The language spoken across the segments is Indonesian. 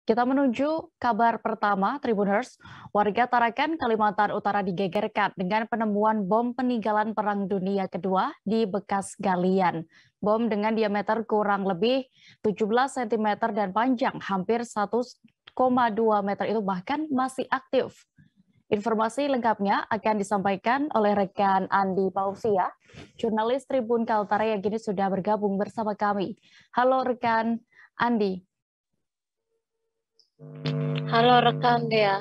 Kita menuju kabar pertama, Tribuners. Warga Tarakan, Kalimantan Utara digegerkan dengan penemuan bom peninggalan Perang Dunia Kedua di bekas galian. Bom dengan diameter kurang lebih 17 cm dan panjang hampir 1,2 meter itu bahkan masih aktif. Informasi lengkapnya akan disampaikan oleh rekan Andi Pausia, jurnalis Tribun Kaltara yang kini sudah bergabung bersama kami. Halo rekan Andi. Halo rekan Dea.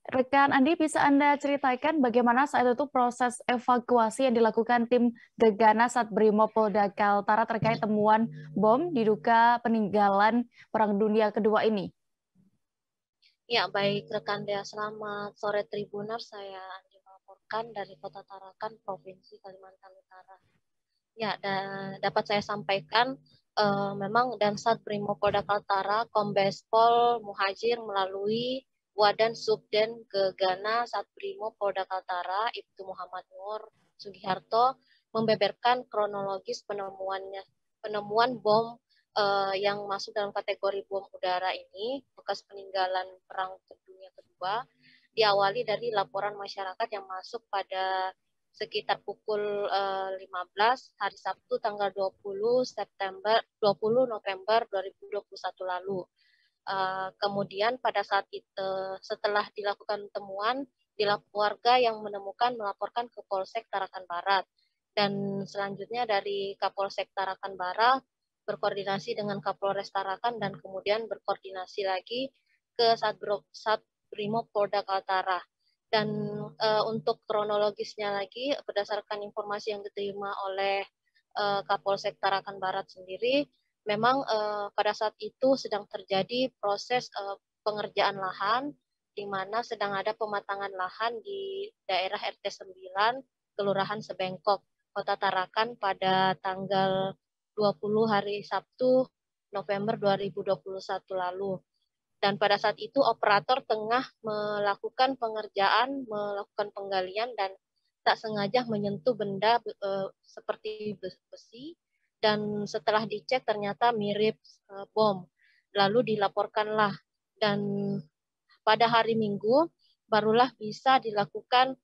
Rekan Andi, bisa Anda ceritakan bagaimana saat itu proses evakuasi yang dilakukan tim Gegana Satbrimopolda Kaltara terkait temuan bom diduga peninggalan Perang Dunia Kedua ini? Ya, baik rekan Dea, selamat sore Tribuner. Saya Andi melaporkan dari Kota Tarakan, Provinsi Kalimantan Utara. Ya, dapat saya sampaikan memang Dansat Brimopolda Kaltara, Kombes Pol Muhajir melalui Wadan Subden Gegana Satbrimo Polda Kaltara, Ibtu Muhammad Nur Sugiharto membeberkan kronologis penemuan bom yang masuk dalam kategori bom udara ini, bekas peninggalan Perang Dunia Kedua, diawali dari laporan masyarakat yang masuk pada sekitar pukul 15 hari Sabtu tanggal 20 November 2021 lalu. Kemudian pada saat itu setelah dilakukan temuan, warga yang menemukan melaporkan ke Polsek Tarakan Barat, dan selanjutnya dari Kapolsek Tarakan Barat berkoordinasi dengan Kapolres Tarakan dan kemudian berkoordinasi lagi ke Satbrimo Polda Kaltara. Dan untuk kronologisnya lagi berdasarkan informasi yang diterima oleh Kapolsek Tarakan Barat sendiri, memang pada saat itu sedang terjadi proses pengerjaan lahan, di mana sedang ada pematangan lahan di daerah RT 9, Kelurahan Sebengkok, Kota Tarakan pada tanggal 20 hari Sabtu November 2021 lalu. Dan pada saat itu operator tengah melakukan pengerjaan, melakukan penggalian dan tak sengaja menyentuh benda seperti besi, dan setelah dicek ternyata mirip bom. Lalu dilaporkanlah, dan pada hari Minggu barulah bisa dilakukan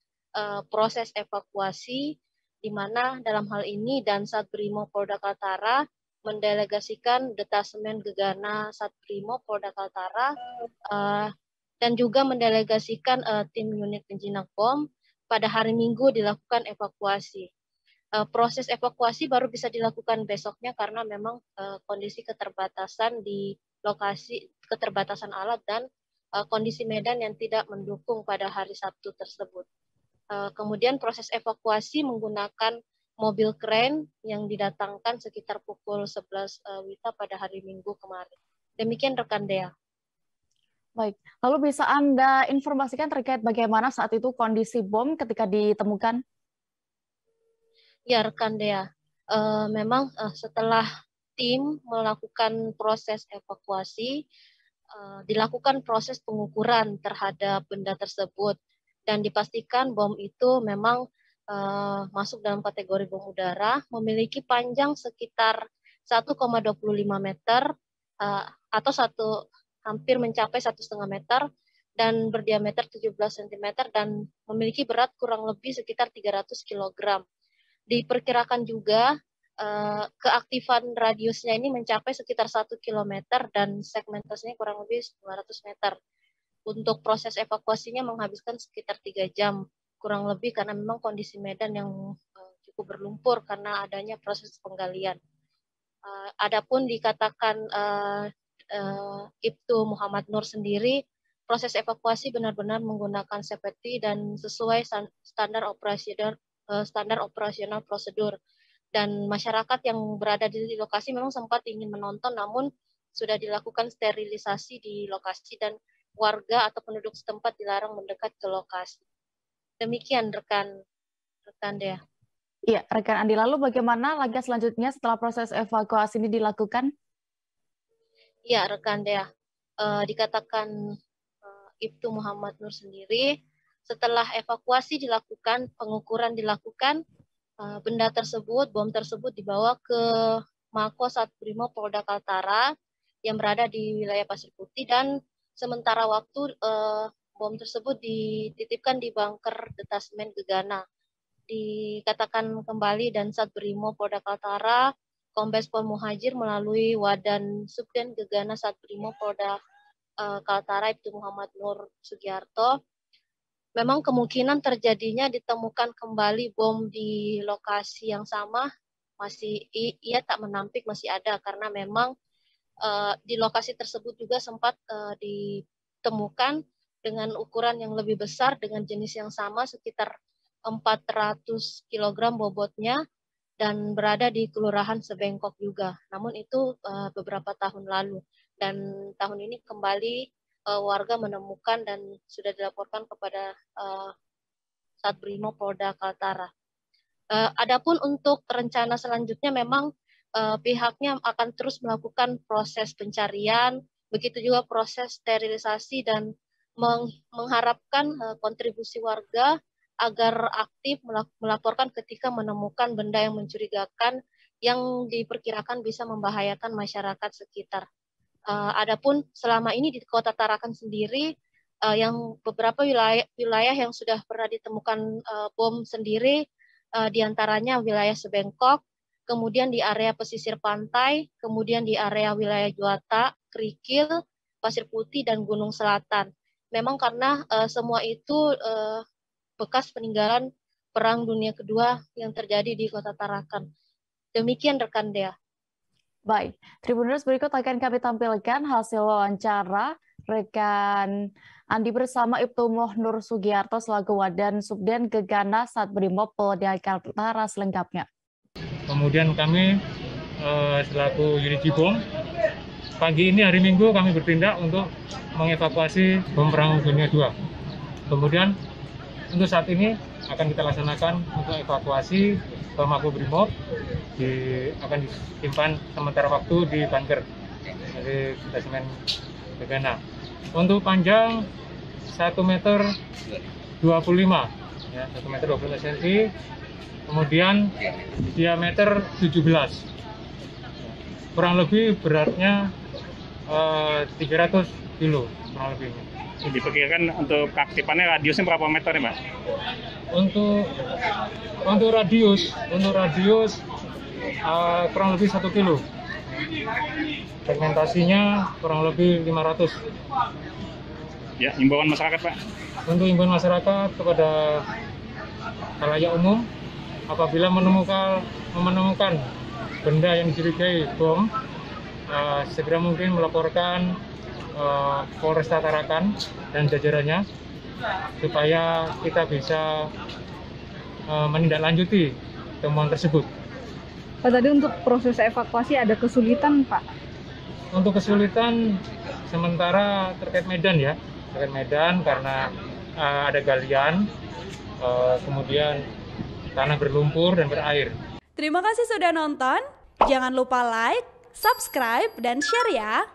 proses evakuasi, di mana dalam hal ini Dansat Brimo Polda Kaltara mendelegasikan detasemen Gegana Satbrimo Polda Kaltara dan juga mendelegasikan tim unit penjinak bom. Pada hari Minggu dilakukan evakuasi. Proses evakuasi baru bisa dilakukan besoknya karena memang kondisi keterbatasan di lokasi, keterbatasan alat dan kondisi medan yang tidak mendukung pada hari Sabtu tersebut. Kemudian proses evakuasi menggunakan mobil kren yang didatangkan sekitar pukul 11 WITA pada hari Minggu kemarin. Demikian rekan Dea. Baik, lalu bisa Anda informasikan terkait bagaimana saat itu kondisi bom ketika ditemukan? Ya rekan Dea, memang setelah tim melakukan proses evakuasi, dilakukan proses pengukuran terhadap benda tersebut dan dipastikan bom itu memang masuk dalam kategori bom udara, memiliki panjang sekitar 1,25 meter atau hampir mencapai 1,5 meter dan berdiameter 17 cm dan memiliki berat kurang lebih sekitar 300 kg. Diperkirakan juga keaktifan radiusnya ini mencapai sekitar 1 km dan segmentasinya kurang lebih 200 meter. Untuk proses evakuasinya menghabiskan sekitar 3 jam kurang lebih karena memang kondisi medan yang cukup berlumpur karena adanya proses penggalian. Adapun dikatakan Ibtu Muhammad Nur sendiri, proses evakuasi benar-benar menggunakan safety dan sesuai standar operasional prosedur. Dan masyarakat yang berada di lokasi memang sempat ingin menonton, namun sudah dilakukan sterilisasi di lokasi dan warga atau penduduk setempat dilarang mendekat ke lokasi. Demikian rekan Dea. Iya, rekan Andi, lalu bagaimana langkah selanjutnya setelah proses evakuasi ini dilakukan? Ya, rekan Dea, dikatakan Ibtu Muhammad Nur sendiri, setelah evakuasi dilakukan, pengukuran dilakukan, benda tersebut, bom tersebut dibawa ke Mako Satbrimo Polda Kaltara yang berada di wilayah Pasir Putih, dan sementara waktu bom tersebut dititipkan di bunker detasmen Gegana. Dikatakan kembali dan Sat Brimo Polda Kaltara, Kombes Pol Muhajir melalui Wadan Subden Gegana Sat Brimo Polda Kaltara Ibtu Muhammad Nur Sugiarto, memang kemungkinan terjadinya ditemukan kembali bom di lokasi yang sama masih ia tak menampik masih ada, karena memang di lokasi tersebut juga sempat ditemukan dengan ukuran yang lebih besar dengan jenis yang sama sekitar 400 kg bobotnya dan berada di Kelurahan Sebengkok juga. Namun itu beberapa tahun lalu, dan tahun ini kembali warga menemukan dan sudah dilaporkan kepada Satbrimo Polda Kaltara. Adapun untuk rencana selanjutnya memang pihaknya akan terus melakukan proses pencarian, begitu juga proses sterilisasi, dan mengharapkan kontribusi warga agar aktif melaporkan ketika menemukan benda yang mencurigakan yang diperkirakan bisa membahayakan masyarakat sekitar. Adapun selama ini di Kota Tarakan sendiri, yang beberapa wilayah yang sudah pernah ditemukan bom sendiri, diantaranya wilayah Sebengkok, kemudian di area pesisir pantai, kemudian di area wilayah Juata, Kerikil, Pasir Putih, dan Gunung Selatan. Memang karena semua itu bekas peninggalan Perang Dunia Kedua yang terjadi di Kota Tarakan. Demikian rekan Dea. Baik, Tribuners, berikut akan kami tampilkan hasil wawancara rekan Andi bersama Ibtu Nur Sugiarto selaku Wadan Subden Gegana Sat Brimob Polda Kaltara selengkapnya. Kemudian kami selaku unit Jibom, pagi ini hari Minggu kami bertindak untuk mengevakuasi bom Perang Dunia II. Kemudian untuk saat ini akan kita laksanakan untuk evakuasi ke Makobrimob, akan disimpan sementara waktu di bunker dari detasmen Gegana. Untuk panjang 1,25 meter, ya, 1,25 meter cm, kemudian diameter 17, kurang lebih beratnya 300 kilo kurang lebihnya. Diperkirakan untuk keaktifannya radiusnya berapa meter nih, Pak? Untuk radius kurang lebih 1 kilo. Segmentasinya kurang lebih 500. Ya, himbauan masyarakat, Pak. Untuk himbauan masyarakat kepada khalayak umum, apabila menemukan benda yang dicurigai bom, segera mungkin melaporkan Polresta Tarakan dan jajarannya supaya kita bisa menindaklanjuti temuan tersebut. Pak, tadi untuk proses evakuasi ada kesulitan, Pak? Untuk kesulitan sementara terkait medan ya, terkait medan karena ada galian, kemudian tanah berlumpur dan berair. Terima kasih sudah nonton. Jangan lupa like, subscribe, dan share ya.